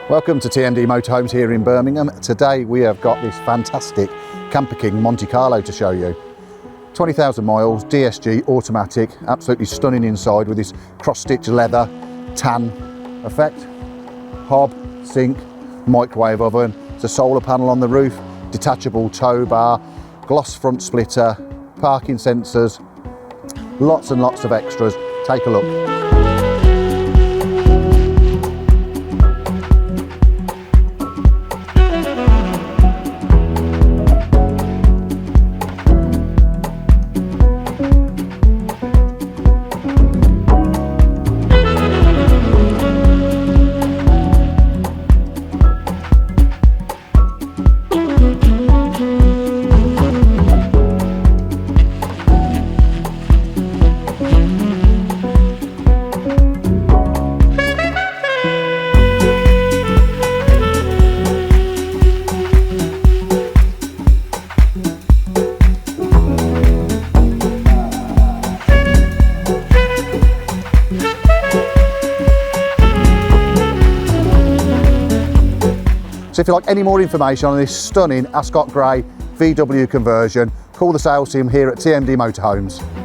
Welcome to TMD Motorhomes here in Birmingham. Today we have got this fantastic CamperKing Monte Carlo to show you. 20,000 miles, DSG, automatic, absolutely stunning inside with this cross-stitch leather tan effect. Hob, sink, microwave oven, there's a solar panel on the roof, detachable tow bar, gloss front splitter, parking sensors, lots and lots of extras. Take a look. So if you'd like any more information on this stunning Ascot Grey VW conversion, call the sales team here at TMD Motorhomes.